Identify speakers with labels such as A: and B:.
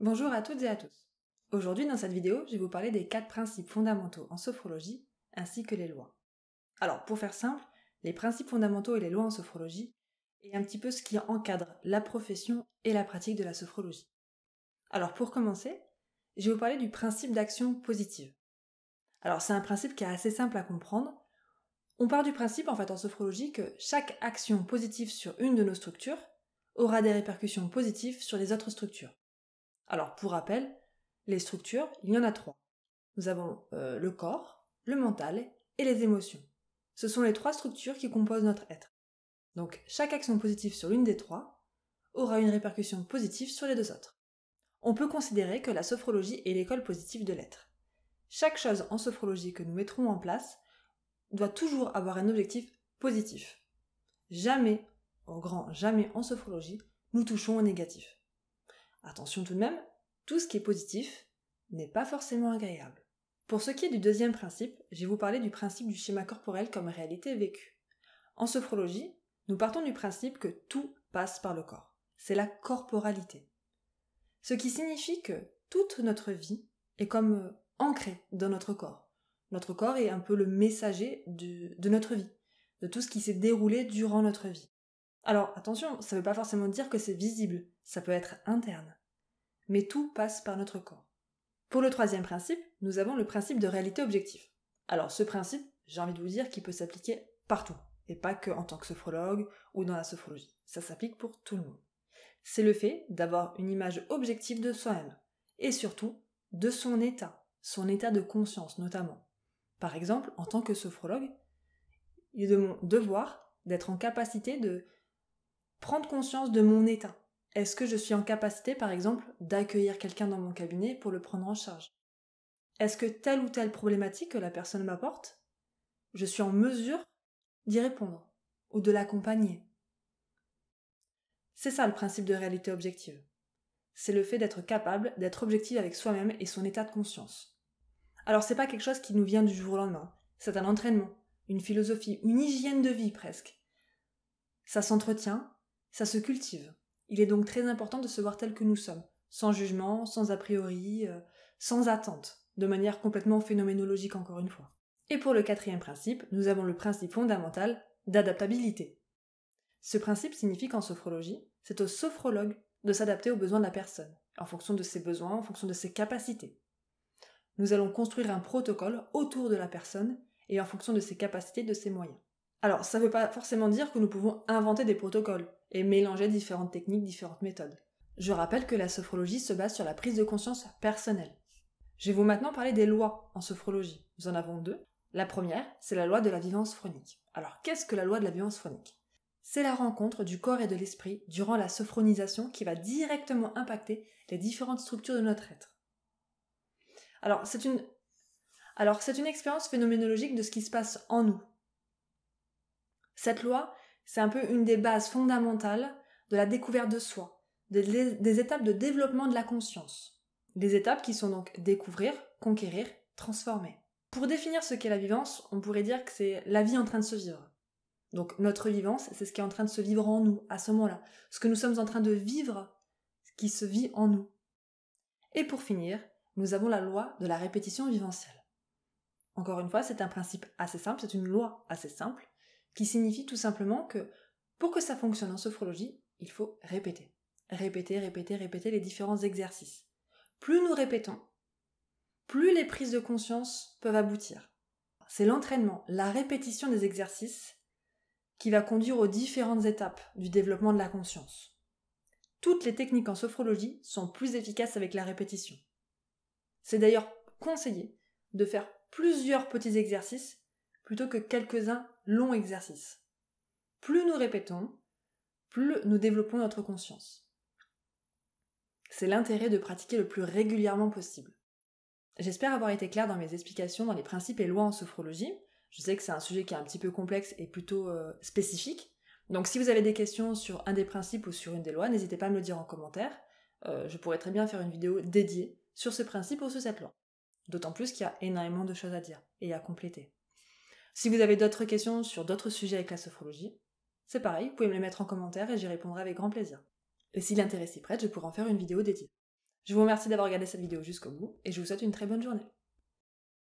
A: Bonjour à toutes et à tous. Aujourd'hui, dans cette vidéo, je vais vous parler des 4 principes fondamentaux en sophrologie, ainsi que les lois. Alors, pour faire simple, les principes fondamentaux et les lois en sophrologie est un petit peu ce qui encadre la profession et la pratique de la sophrologie. Alors, pour commencer, je vais vous parler du principe d'action positive. Alors, c'est un principe qui est assez simple à comprendre. On part du principe, en sophrologie, que chaque action positive sur une de nos structures aura des répercussions positives sur les autres structures. Alors, pour rappel, les structures, il y en a 3. Nous avons le corps, le mental et les émotions. Ce sont les 3 structures qui composent notre être. Donc, chaque action positive sur l'une des 3 aura une répercussion positive sur les 2 autres. On peut considérer que la sophrologie est l'école positive de l'être. Chaque chose en sophrologie que nous mettrons en place doit toujours avoir un objectif positif. Jamais, au grand jamais en sophrologie, nous touchons au négatif. Attention tout de même, tout ce qui est positif n'est pas forcément agréable. Pour ce qui est du deuxième principe, je vais vous parler du principe du schéma corporel comme réalité vécue. En sophrologie, nous partons du principe que tout passe par le corps. C'est la corporalité. Ce qui signifie que toute notre vie est comme ancrée dans notre corps. Notre corps est un peu le messager de notre vie, de tout ce qui s'est déroulé durant notre vie. Alors attention, ça ne veut pas forcément dire que c'est visible, ça peut être interne. Mais tout passe par notre corps. Pour le troisième principe, nous avons le principe de réalité objective. Alors ce principe, j'ai envie de vous dire qu'il peut s'appliquer partout, et pas que en tant que sophrologue ou dans la sophrologie. Ça s'applique pour tout le monde. C'est le fait d'avoir une image objective de soi-même, et surtout de son état de conscience notamment. Par exemple, en tant que sophrologue, il est de mon devoir d'être en capacité de prendre conscience de mon état. Est-ce que je suis en capacité, par exemple, d'accueillir quelqu'un dans mon cabinet pour le prendre en charge? Est-ce que telle ou telle problématique que la personne m'apporte, je suis en mesure d'y répondre ou de l'accompagner? C'est ça le principe de réalité objective. C'est le fait d'être capable d'être objectif avec soi-même et son état de conscience. Alors c'est pas quelque chose qui nous vient du jour au lendemain, c'est un entraînement, une philosophie, une hygiène de vie presque. Ça s'entretient, ça se cultive. Il est donc très important de se voir tel que nous sommes, sans jugement, sans a priori, sans attente, de manière complètement phénoménologique encore une fois. Et pour le quatrième principe, nous avons le principe fondamental d'adaptabilité. Ce principe signifie qu'en sophrologie, c'est au sophrologue de s'adapter aux besoins de la personne, en fonction de ses besoins, en fonction de ses capacités. Nous allons construire un protocole autour de la personne et en fonction de ses capacités, de ses moyens. Alors, ça ne veut pas forcément dire que nous pouvons inventer des protocoles et mélanger différentes techniques, différentes méthodes. Je rappelle que la sophrologie se base sur la prise de conscience personnelle. Je vais vous maintenant parler des lois en sophrologie. Nous en avons 2. La première, c'est la loi de la vivance phronique. Alors, qu'est-ce que la loi de la vivance phronique? C'est la rencontre du corps et de l'esprit durant la sophronisation qui va directement impacter les différentes structures de notre être. Alors, c'est une expérience phénoménologique de ce qui se passe en nous. Cette loi, c'est un peu une des bases fondamentales de la découverte de soi, des étapes de développement de la conscience. Des étapes qui sont donc découvrir, conquérir, transformer. Pour définir ce qu'est la vivance, on pourrait dire que c'est la vie en train de se vivre. Donc notre vivance, c'est ce qui est en train de se vivre en nous, à ce moment-là. Ce que nous sommes en train de vivre, ce qui se vit en nous. Et pour finir, nous avons la loi de la répétition vivencielle. Encore une fois, c'est un principe assez simple, c'est une loi assez simple, qui signifie tout simplement que pour que ça fonctionne en sophrologie, il faut répéter. Répéter les différents exercices. Plus nous répétons, plus les prises de conscience peuvent aboutir. C'est l'entraînement, la répétition des exercices qui va conduire aux différentes étapes du développement de la conscience. Toutes les techniques en sophrologie sont plus efficaces avec la répétition. C'est d'ailleurs conseillé de faire plusieurs petits exercices plutôt que quelques-uns longs exercices. Plus nous répétons, plus nous développons notre conscience. C'est l'intérêt de pratiquer le plus régulièrement possible. J'espère avoir été claire dans mes explications dans les principes et lois en sophrologie. Je sais que c'est un sujet qui est un petit peu complexe et plutôt spécifique. Donc si vous avez des questions sur un des principes ou sur une des lois, n'hésitez pas à me le dire en commentaire. Je pourrais très bien faire une vidéo dédiée sur ce principe ou sur cette loi. D'autant plus qu'il y a énormément de choses à dire et à compléter. Si vous avez d'autres questions sur d'autres sujets avec la sophrologie, c'est pareil, vous pouvez me les mettre en commentaire et j'y répondrai avec grand plaisir. Et si l'intérêt s'y prête, je pourrai en faire une vidéo dédiée. Je vous remercie d'avoir regardé cette vidéo jusqu'au bout et je vous souhaite une très bonne journée.